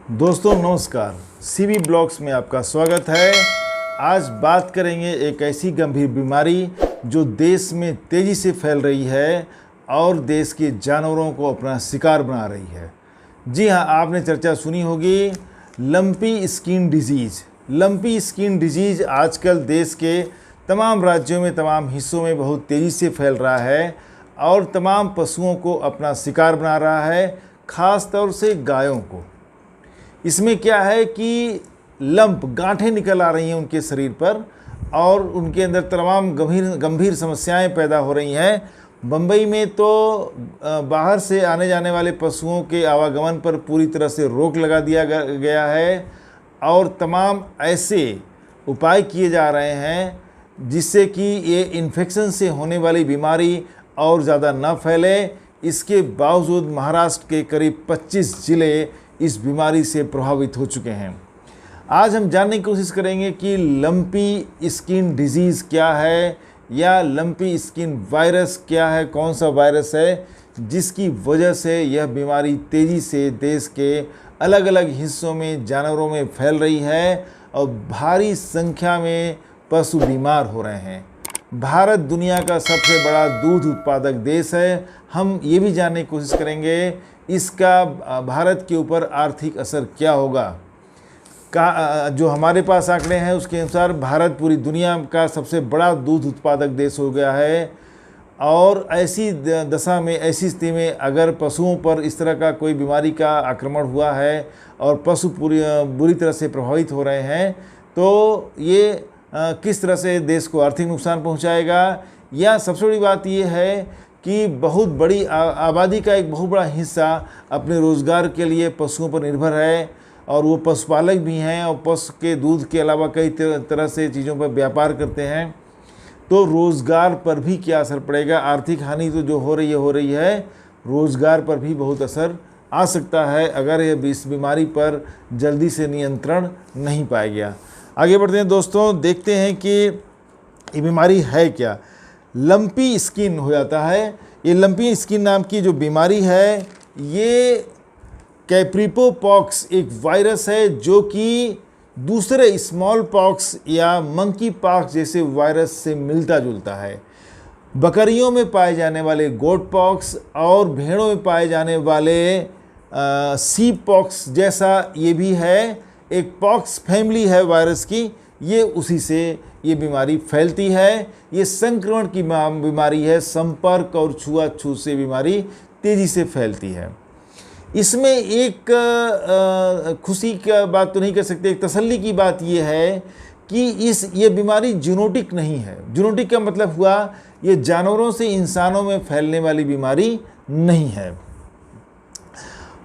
दोस्तों नमस्कार, CB blogs में आपका स्वागत है। आज बात करेंगे एक ऐसी गंभीर बीमारी जो देश में तेज़ी से फैल रही है और देश के जानवरों को अपना शिकार बना रही है। जी हाँ, आपने चर्चा सुनी होगी, lumpy skin disease. Lumpy skin disease आजकल देश के तमाम राज्यों में, तमाम हिस्सों में बहुत तेज़ी से फैल रहा है और तमाम पशुओं को अपना शिकार बना रहा है, ख़ास तौर से गायों को। इसमें क्या है कि लंप, गांठें निकल आ रही हैं उनके शरीर पर और उनके अंदर तमाम गंभीर समस्याएं पैदा हो रही हैं। बम्बई में तो बाहर से आने जाने वाले पशुओं के आवागमन पर पूरी तरह से रोक लगा दिया गया है और तमाम ऐसे उपाय किए जा रहे हैं जिससे कि ये इन्फेक्शन से होने वाली बीमारी और ज़्यादा न फैले। इसके बावजूद महाराष्ट्र के करीब 25 ज़िले इस बीमारी से प्रभावित हो चुके हैं। आज हम जानने की कोशिश करेंगे कि लंपी स्किन डिजीज़ क्या है या लंपी स्किन वायरस क्या है, कौन सा वायरस है जिसकी वजह से यह बीमारी तेज़ी से देश के अलग अलग हिस्सों में जानवरों में फैल रही है और भारी संख्या में पशु बीमार हो रहे हैं। भारत दुनिया का सबसे बड़ा दूध उत्पादक देश है। हम ये भी जानने की कोशिश करेंगे इसका भारत के ऊपर आर्थिक असर क्या होगा। जो हमारे पास आंकड़े हैं उसके अनुसार भारत पूरी दुनिया का सबसे बड़ा दूध उत्पादक देश हो गया है और ऐसी दशा में, ऐसी स्थिति में अगर पशुओं पर इस तरह का कोई बीमारी का आक्रमण हुआ है और पशु बुरी तरह से प्रभावित हो रहे हैं तो ये किस तरह से देश को आर्थिक नुकसान पहुंचाएगा। या सबसे बड़ी बात ये है कि बहुत बड़ी आबादी का एक बहुत बड़ा हिस्सा अपने रोज़गार के लिए पशुओं पर निर्भर है और वो पशुपालक भी हैं और पशु के दूध के अलावा कई तरह से चीज़ों पर व्यापार करते हैं। तो रोज़गार पर भी क्या असर पड़ेगा। आर्थिक हानि तो जो हो रही है, रोज़गार पर भी बहुत असर आ सकता है अगर ये इस बीमारी पर जल्दी से नियंत्रण नहीं पाया गया। आगे बढ़ते हैं दोस्तों, देखते हैं कि ये बीमारी है क्या। लंपी स्किन हो जाता है। ये लंपी स्किन नाम की जो बीमारी है ये कैप्रिपो पॉक्स एक वायरस है जो कि दूसरे स्मॉल पॉक्स या मंकी पॉक्स जैसे वायरस से मिलता जुलता है। बकरियों में पाए जाने वाले गोट पॉक्स और भेड़ों में पाए जाने वाले सीप पॉक्स जैसा ये भी है, एक पॉक्स फैमिली है वायरस की, ये उसी से ये बीमारी फैलती है। ये संक्रमण की बीमारी है, संपर्क और छुआछूत से बीमारी तेज़ी से फैलती है। इसमें एक खुशी का बात तो नहीं कर सकते, एक तसल्ली की बात ये है कि ये बीमारी जूनोटिक नहीं है। जूनोटिक का मतलब हुआ ये जानवरों से इंसानों में फैलने वाली बीमारी नहीं है।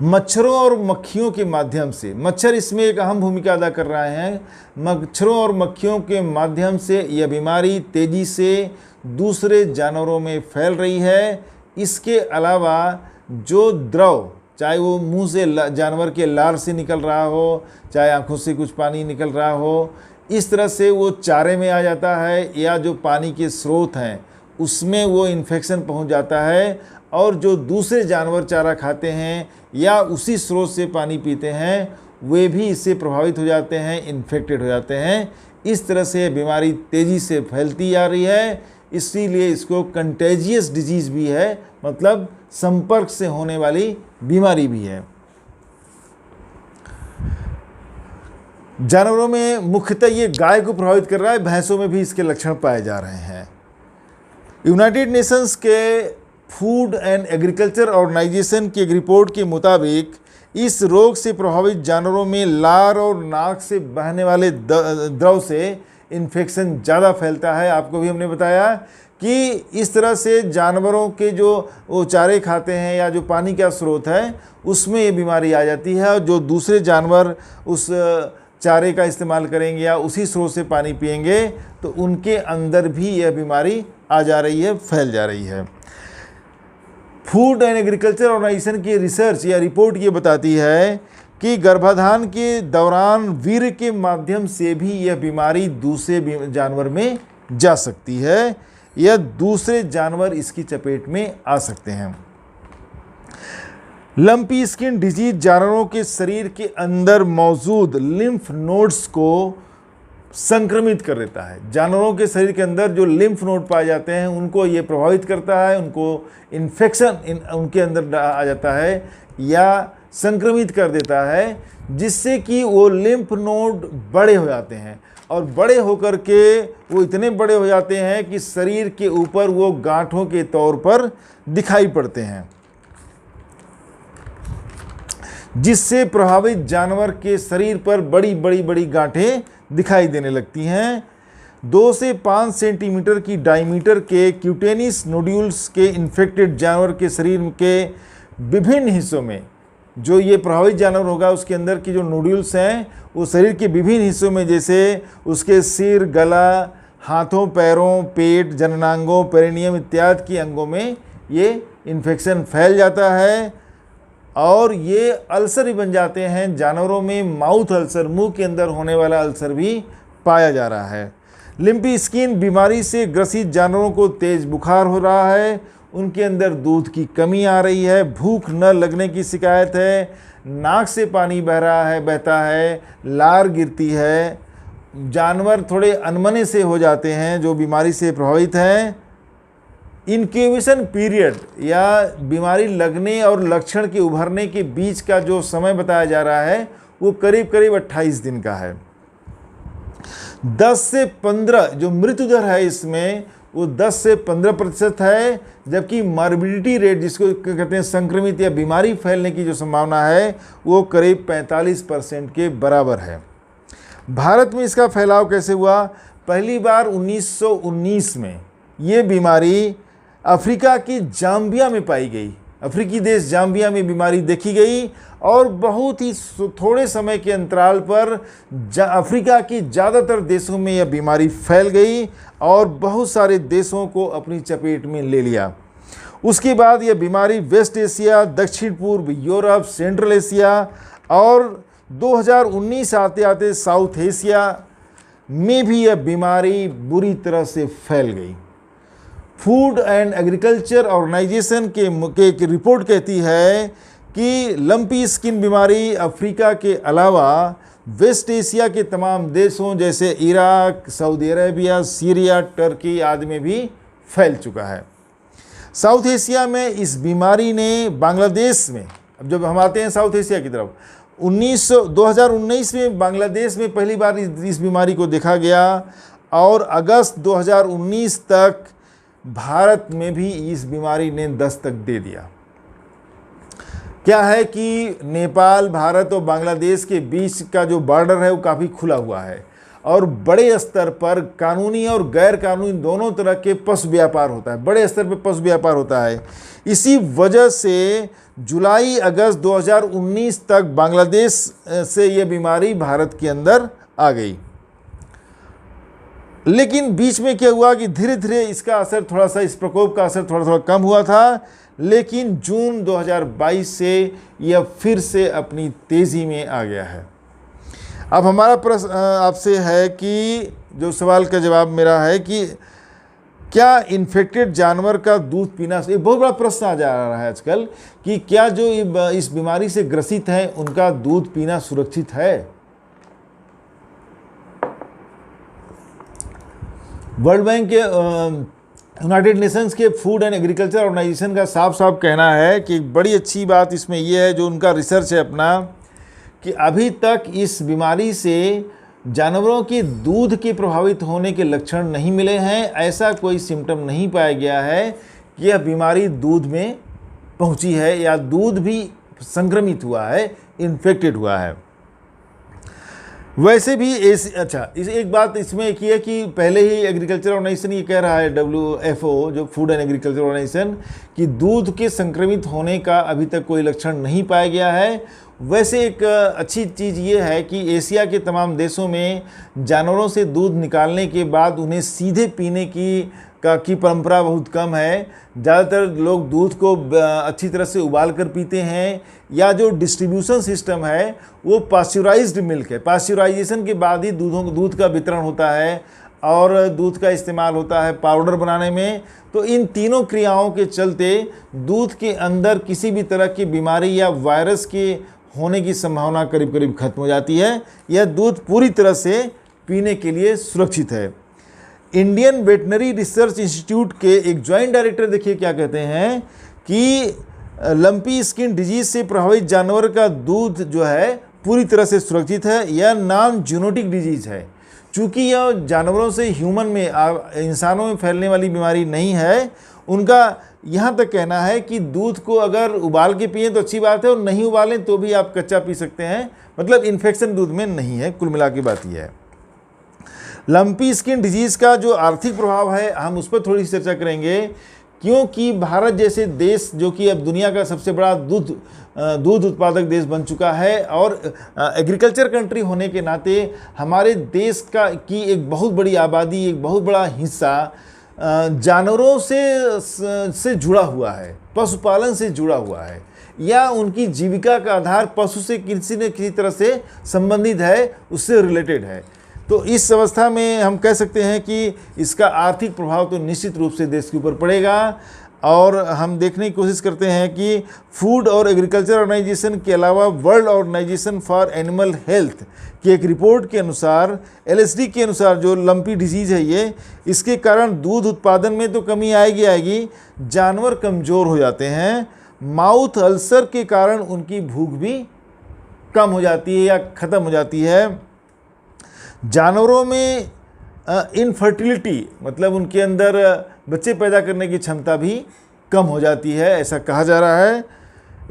मच्छरों और मक्खियों के माध्यम से, मच्छर इसमें एक अहम भूमिका अदा कर रहे हैं। मच्छरों और मक्खियों के माध्यम से यह बीमारी तेज़ी से दूसरे जानवरों में फैल रही है। इसके अलावा जो द्रव, चाहे वो मुंह से जानवर के लार से निकल रहा हो, चाहे आंखों से कुछ पानी निकल रहा हो, इस तरह से वो चारे में आ जाता है या जो पानी के स्रोत हैं उसमें वो इन्फेक्शन पहुंच जाता है और जो दूसरे जानवर चारा खाते हैं या उसी स्रोत से पानी पीते हैं वे भी इससे प्रभावित हो जाते हैं, इन्फेक्टेड हो जाते हैं। इस तरह से बीमारी तेज़ी से फैलती जा रही है, इसीलिए इसको कंटेजियस डिजीज़ भी है, मतलब संपर्क से होने वाली बीमारी भी है। जानवरों में मुख्यतः ये गाय को प्रभावित कर रहा है, भैंसों में भी इसके लक्षण पाए जा रहे हैं। यूनाइटेड नेशंस के फूड एंड एग्रीकल्चर ऑर्गेनाइजेशन की एक रिपोर्ट के मुताबिक इस रोग से प्रभावित जानवरों में लार और नाक से बहने वाले द्रव से इन्फेक्शन ज़्यादा फैलता है। आपको भी हमने बताया कि इस तरह से जानवरों के जो वो चारे खाते हैं या जो पानी का स्रोत है उसमें ये बीमारी आ जाती है और जो दूसरे जानवर उस चारे का इस्तेमाल करेंगे या उसी स्रोत से पानी पिएंगे तो उनके अंदर भी यह बीमारी आ जा रही है, फैल जा रही है। फूड एंड एग्रीकल्चर ऑर्गेनाइजेशन की रिसर्च या रिपोर्ट ये बताती है कि गर्भाधान के दौरान वीर्य के माध्यम से भी यह बीमारी दूसरे जानवर में जा सकती है या दूसरे जानवर इसकी चपेट में आ सकते हैं। लंपी स्किन डिजीज जानवरों के शरीर के अंदर मौजूद लिम्फ नोड्स को संक्रमित कर देता है। जानवरों के शरीर के अंदर जो लिम्फ नोड पाए जाते हैं उनको ये प्रभावित करता है, उनको इन्फेक्शन उनके अंदर आ जाता है या संक्रमित कर देता है, जिससे कि वो लिम्फ नोड बड़े हो जाते हैं और बड़े होकर के वो इतने बड़े हो जाते हैं कि शरीर के ऊपर वो गांठों के तौर पर दिखाई पड़ते हैं, जिससे प्रभावित जानवर के शरीर पर बड़ी बड़ी बड़ी गांठें दिखाई देने लगती हैं। 2 से 5 सेंटीमीटर की डायमीटर के क्यूटेनिस नोड्यूल्स के इन्फेक्टेड जानवर के शरीर के विभिन्न हिस्सों में, जो ये प्रभावित जानवर होगा उसके अंदर की जो नोड्यूल्स हैं वो शरीर के विभिन्न हिस्सों में, जैसे उसके सिर, गला, हाथों, पैरों, पेट, जननांगों, पेरिनियम इत्यादि के अंगों में ये इन्फेक्शन फैल जाता है और ये अल्सर भी बन जाते हैं। जानवरों में माउथ अल्सर, मुंह के अंदर होने वाला अल्सर भी पाया जा रहा है। लिम्पी स्किन बीमारी से ग्रसित जानवरों को तेज बुखार हो रहा है, उनके अंदर दूध की कमी आ रही है, भूख न लगने की शिकायत है, नाक से पानी बहता है, लार गिरती है, जानवर थोड़े अनमने से हो जाते हैं जो बीमारी से प्रभावित हैं। इनक्यूबेशन पीरियड या बीमारी लगने और लक्षण के उभरने के बीच का जो समय बताया जा रहा है वो करीब करीब 28 दिन का है। 10 से 15 जो मृत्यु दर है इसमें वो 10 से 15% है, जबकि मॉर्बिडिटी रेट जिसको कहते हैं संक्रमित या बीमारी फैलने की जो संभावना है वो करीब 45% के बराबर है। भारत में इसका फैलाव कैसे हुआ? पहली बार 1919 में ये बीमारी अफ्रीका की जाम्बिया में पाई गई। अफ्रीकी देश जाम्बिया में बीमारी देखी गई और बहुत ही थोड़े समय के अंतराल पर अफ्रीका की ज़्यादातर देशों में यह बीमारी फैल गई और बहुत सारे देशों को अपनी चपेट में ले लिया। उसके बाद यह बीमारी वेस्ट एशिया, दक्षिण पूर्व यूरोप, सेंट्रल एशिया और 2019 आते आते साउथ एशिया में भी यह बीमारी बुरी तरह से फैल गई। फूड एंड एग्रीकल्चर ऑर्गेनाइजेशन के एक रिपोर्ट कहती है कि लंपी स्किन बीमारी अफ्रीका के अलावा वेस्ट एशिया के तमाम देशों जैसे Iraq, Saudi Arabia, Syria, Turkey आदि में भी फैल चुका है। साउथ एशिया में इस बीमारी ने बांग्लादेश में, अब जब हम आते हैं साउथ एशिया की तरफ, 2019 में बांग्लादेश में पहली बार इस बीमारी को देखा गया और अगस्त 2019 तक भारत में भी इस बीमारी ने दस्तक दे दिया। क्या है कि नेपाल, भारत और बांग्लादेश के बीच का जो बॉर्डर है वो काफ़ी खुला हुआ है और बड़े स्तर पर कानूनी और गैर कानूनी दोनों तरह के पशु व्यापार होता है, बड़े स्तर पर पशु व्यापार होता है। इसी वजह से जुलाई अगस्त 2019 तक बांग्लादेश से ये बीमारी भारत के अंदर आ गई। लेकिन बीच में क्या हुआ कि धीरे धीरे इसका असर थोड़ा सा, इस प्रकोप का असर थोड़ा थोड़ा कम हुआ था, लेकिन जून 2022 से यह फिर से अपनी तेज़ी में आ गया है। अब हमारा प्रश्न आपसे है कि जो सवाल का जवाब मेरा है कि क्या इन्फेक्टेड जानवर का दूध पीना, एक बहुत बड़ा प्रश्न आ जा रहा है आजकल कि क्या जो इस बीमारी से ग्रसित हैं उनका दूध पीना सुरक्षित है? वर्ल्ड बैंक के यूनाइटेड नेशंस के फूड एंड एग्रीकल्चर ऑर्गेनाइजेशन का साफ साफ कहना है कि बड़ी अच्छी बात इसमें यह है, जो उनका रिसर्च है अपना, कि अभी तक इस बीमारी से जानवरों के दूध के प्रभावित होने के लक्षण नहीं मिले हैं। ऐसा कोई सिम्टम नहीं पाया गया है कि यह बीमारी दूध में पहुंची है या दूध भी संक्रमित हुआ है, इन्फेक्टेड हुआ है। वैसे भी एक बात इसमें एक ही है कि पहले ही एग्रीकल्चर ऑर्गेनाइजेशन ये कह रहा है, WFO जो फूड एंड एग्रीकल्चर ऑर्गेनाइजेशन, कि दूध के संक्रमित होने का अभी तक कोई लक्षण नहीं पाया गया है। वैसे एक अच्छी चीज़ ये है कि एशिया के तमाम देशों में जानवरों से दूध निकालने के बाद उन्हें सीधे पीने की परंपरा बहुत कम है। ज़्यादातर लोग दूध को अच्छी तरह से उबाल कर पीते हैं, या जो डिस्ट्रीब्यूशन सिस्टम है वो पास्चुराइज्ड मिल्क है, पास्चुराइजेशन के बाद ही दूध का वितरण होता है। और दूध का इस्तेमाल होता है पाउडर बनाने में। तो इन तीनों क्रियाओं के चलते दूध के अंदर किसी भी तरह की बीमारी या वायरस के होने की संभावना करीब करीब खत्म हो जाती है। यह दूध पूरी तरह से पीने के लिए सुरक्षित है। इंडियन वेटनरी रिसर्च इंस्टीट्यूट के एक ज्वाइंट डायरेक्टर देखिए क्या कहते हैं कि लंपी स्किन डिजीज से प्रभावित जानवर का दूध जो है पूरी तरह से सुरक्षित है। यह नॉन जूनोटिक डिजीज है। चूँकि यह जानवरों से ह्यूमन में इंसानों में फैलने वाली बीमारी नहीं है, उनका यहाँ तक कहना है कि दूध को अगर उबाल के पिए तो अच्छी बात है, और नहीं उबालें तो भी आप कच्चा पी सकते हैं। मतलब इन्फेक्शन दूध में नहीं है। कुल मिला के बात यह है। लंपी स्किन डिजीज़ का जो आर्थिक प्रभाव है हम उस पर थोड़ी सी चर्चा करेंगे, क्योंकि भारत जैसे देश जो कि अब दुनिया का सबसे बड़ा दूध उत्पादक देश बन चुका है और एग्रीकल्चर कंट्री होने के नाते हमारे देश की एक बहुत बड़ी आबादी, एक बहुत बड़ा हिस्सा जानवरों से जुड़ा हुआ है, पशुपालन से जुड़ा हुआ है, या उनकी जीविका का आधार पशु से किसी न किसी तरह से संबंधित है, उससे रिलेटेड है। तो इस अवस्था में हम कह सकते हैं कि इसका आर्थिक प्रभाव तो निश्चित रूप से देश के ऊपर पड़ेगा। और हम देखने की कोशिश करते हैं कि फूड और एग्रीकल्चर ऑर्गेनाइजेशन के अलावा world organization for animal health की एक रिपोर्ट के अनुसार, LSD के अनुसार, जो लंपी डिजीज़ है ये, इसके कारण दूध उत्पादन में तो कमी आएगी, जानवर कमज़ोर हो जाते हैं। माउथ अल्सर के कारण उनकी भूख भी कम हो जाती है या ख़त्म हो जाती है। जानवरों में इनफर्टिलिटी, मतलब उनके अंदर बच्चे पैदा करने की क्षमता भी कम हो जाती है, ऐसा कहा जा रहा है।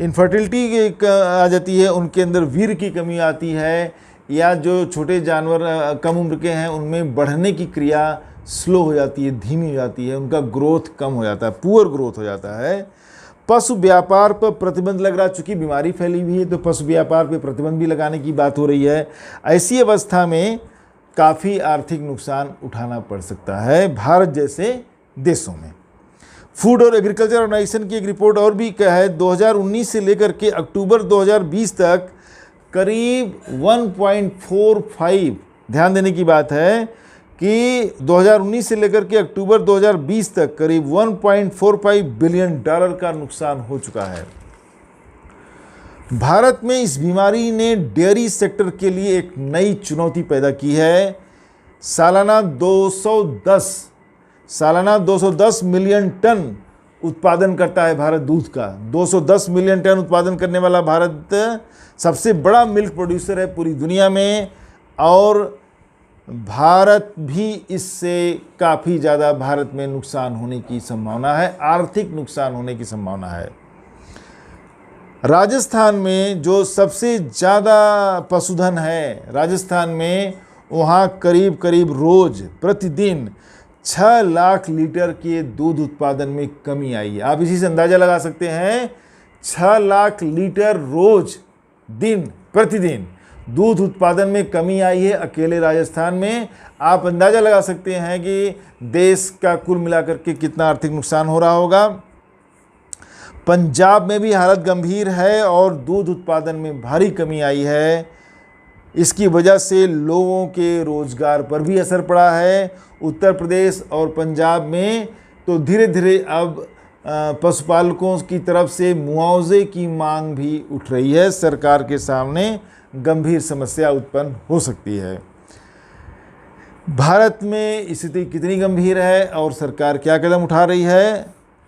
इनफर्टिलिटी आ जाती है, उनके अंदर वीर्य की कमी आती है, या जो छोटे जानवर कम उम्र के हैं उनमें बढ़ने की क्रिया स्लो हो जाती है, धीमी हो जाती है, उनका ग्रोथ कम हो जाता है, पुअर ग्रोथ हो जाता है। पशु व्यापार पर प्रतिबंध लग रहा, चूँकि बीमारी फैली हुई है तो पशु व्यापार पर प्रतिबंध भी लगाने की बात हो रही है। ऐसी अवस्था में काफ़ी आर्थिक नुकसान उठाना पड़ सकता है भारत जैसे देशों में। फूड और एग्रीकल्चर ऑर्गेनाइजेशन की एक रिपोर्ट और भी क्या है, 2019 से लेकर के अक्टूबर 2020 तक करीब 1.45, ध्यान देने की बात है कि 2019 से लेकर के अक्टूबर 2020 तक करीब 1.45 बिलियन डॉलर का नुकसान हो चुका है। भारत में इस बीमारी ने डेयरी सेक्टर के लिए एक नई चुनौती पैदा की है। सालाना 210 मिलियन टन उत्पादन करता है भारत दूध का। 210 मिलियन टन उत्पादन करने वाला भारत सबसे बड़ा मिल्क प्रोड्यूसर है पूरी दुनिया में, और भारत भी इससे काफ़ी ज़्यादा भारत में नुकसान होने की संभावना है, आर्थिक नुकसान होने की संभावना है। राजस्थान में जो सबसे ज़्यादा पशुधन है, राजस्थान में, वहाँ करीब करीब रोज़ प्रतिदिन 6 लाख लीटर के दूध उत्पादन में कमी आई है। आप इसी से अंदाज़ा लगा सकते हैं, 6 लाख लीटर रोज़ प्रतिदिन दूध उत्पादन में कमी आई है अकेले राजस्थान में। आप अंदाज़ा लगा सकते हैं कि देश का कुल मिलाकर के कितना आर्थिक नुकसान हो रहा होगा। पंजाब में भी हालत गंभीर है और दूध उत्पादन में भारी कमी आई है। इसकी वजह से लोगों के रोज़गार पर भी असर पड़ा है। उत्तर प्रदेश और पंजाब में तो धीरे धीरे अब पशुपालकों की तरफ से मुआवजे की मांग भी उठ रही है। सरकार के सामने गंभीर समस्या उत्पन्न हो सकती है। भारत में स्थिति कितनी गंभीर है और सरकार क्या कदम उठा रही है,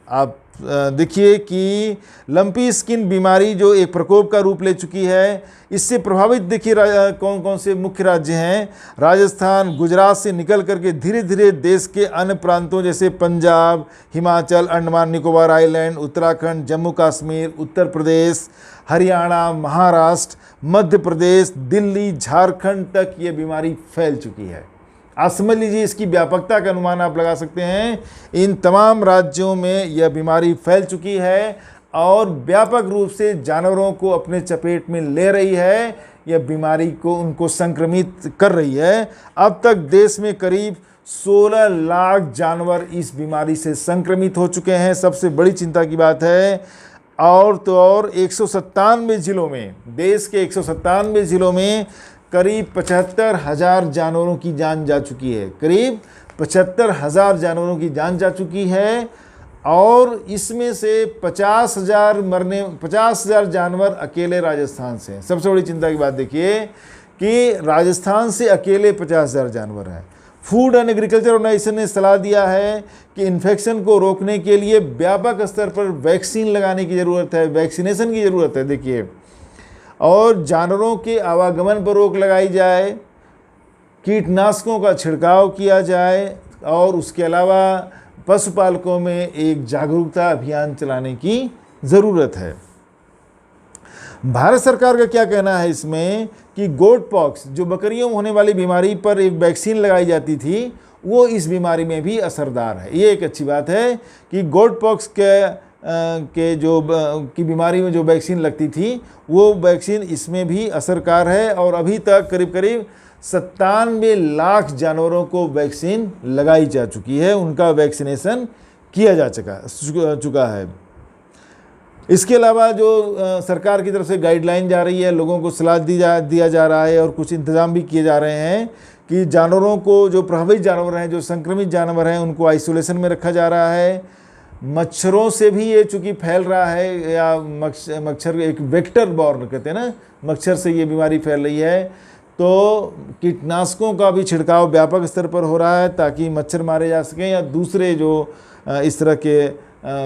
आप देखिए कि लंपी स्किन बीमारी जो एक प्रकोप का रूप ले चुकी है, इससे प्रभावित देखिए कौन कौन से मुख्य राज्य हैं। राजस्थान, गुजरात से निकल करके धीरे धीरे देश के अन्य प्रांतों जैसे पंजाब, हिमाचल, अंडमान निकोबार आइलैंड, उत्तराखंड, जम्मू कश्मीर, उत्तर प्रदेश, हरियाणा, महाराष्ट्र, मध्य प्रदेश, दिल्ली, झारखंड तक ये बीमारी फैल चुकी है। आप समझ लीजिए इसकी व्यापकता का अनुमान आप लगा सकते हैं। इन तमाम राज्यों में यह बीमारी फैल चुकी है और व्यापक रूप से जानवरों को अपने चपेट में ले रही है। यह बीमारी को उनको संक्रमित कर रही है। अब तक देश में करीब 16 लाख जानवर इस बीमारी से संक्रमित हो चुके हैं। सबसे बड़ी चिंता की बात है। और तो और 197 जिलों में, देश के 197 जिलों में करीब 75,000 जानवरों की जान जा चुकी है। करीब 75,000 जानवरों की जान जा चुकी है और इसमें से 50,000 जानवर अकेले राजस्थान से हैं। सबसे बड़ी चिंता की बात देखिए कि राजस्थान से अकेले 50,000 जानवर हैं। फूड एंड एग्रीकल्चर ऑर्गेनाइजेशन ने सलाह दिया है कि इन्फेक्शन को रोकने के लिए व्यापक स्तर पर वैक्सीन लगाने की ज़रूरत है, वैक्सीनेशन की ज़रूरत है। देखिए, और जानवरों के आवागमन पर रोक लगाई जाए, कीटनाशकों का छिड़काव किया जाए और उसके अलावा पशुपालकों में एक जागरूकता अभियान चलाने की ज़रूरत है। भारत सरकार का क्या कहना है इसमें कि गोट पॉक्स, जो बकरियों में होने वाली बीमारी पर एक वैक्सीन लगाई जाती थी, वो इस बीमारी में भी असरदार है। ये एक अच्छी बात है कि गोट पॉक्स के की बीमारी में जो वैक्सीन लगती थी वो वैक्सीन इसमें भी असरकार है और अभी तक करीब करीब 97 लाख जानवरों को वैक्सीन लगाई जा चुकी है, उनका वैक्सीनेशन किया जा चुका है। इसके अलावा जो सरकार की तरफ से गाइडलाइन जा रही है, लोगों को सलाह दिया जा रहा है और कुछ इंतज़ाम भी किए जा रहे हैं कि जानवरों को, जो प्रभावित जानवर हैं, जो संक्रमित जानवर हैं, उनको आइसोलेशन में रखा जा रहा है। मच्छरों से भी ये चूँकि फैल रहा है, या मच्छर एक वेक्टर बॉर्न कहते हैं ना, मच्छर से ये बीमारी फैल रही है, तो कीटनाशकों का भी छिड़काव व्यापक स्तर पर हो रहा है ताकि मच्छर मारे जा सकें या दूसरे जो इस तरह के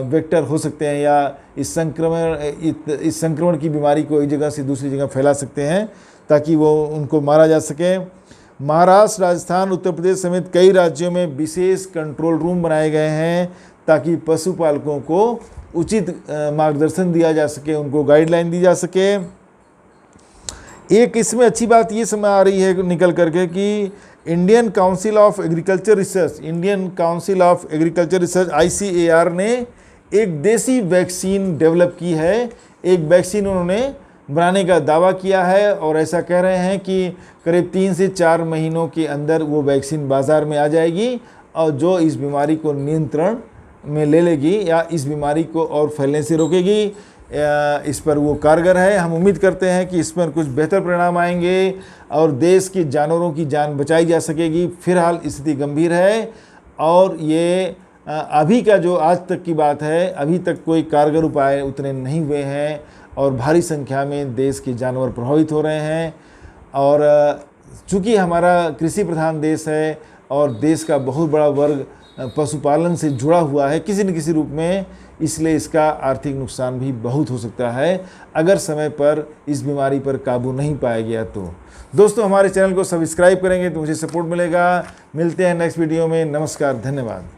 वेक्टर हो सकते हैं या इस संक्रमण की बीमारी को एक जगह से दूसरी जगह फैला सकते हैं ताकि वो उनको मारा जा सके। महाराष्ट्र, राजस्थान, उत्तर प्रदेश समेत कई राज्यों में विशेष कंट्रोल रूम बनाए गए हैं ताकि पशुपालकों को उचित मार्गदर्शन दिया जा सके, उनको गाइडलाइन दी जा सके। एक इसमें अच्छी बात ये समझ आ रही है निकल करके कि Indian council of agriculture research ICAR ने एक देसी वैक्सीन डेवलप की है। एक वैक्सीन उन्होंने बनाने का दावा किया है और ऐसा कह रहे हैं कि करीब 3 से 4 महीनों के अंदर वो वैक्सीन बाज़ार में आ जाएगी और जो इस बीमारी को नियंत्रण में ले लेगी या इस बीमारी को और फैलने से रोकेगी। इस पर वो कारगर है। हम उम्मीद करते हैं कि इस पर कुछ बेहतर परिणाम आएंगे और देश के जानवरों की जान बचाई जा सकेगी। फिलहाल स्थिति गंभीर है और ये अभी का जो आज तक की बात है, अभी तक कोई कारगर उपाय उतने नहीं हुए हैं और भारी संख्या में देश के जानवर प्रभावित हो रहे हैं। और चूँकि हमारा कृषि प्रधान देश है और देश का बहुत बड़ा वर्ग पशुपालन से जुड़ा हुआ है किसी न किसी रूप में, इसलिए इसका आर्थिक नुकसान भी बहुत हो सकता है अगर समय पर इस बीमारी पर काबू नहीं पाया गया तो। दोस्तों, हमारे चैनल को सब्सक्राइब करेंगे तो मुझे सपोर्ट मिलेगा। मिलते हैं नेक्स्ट वीडियो में। नमस्कार, धन्यवाद।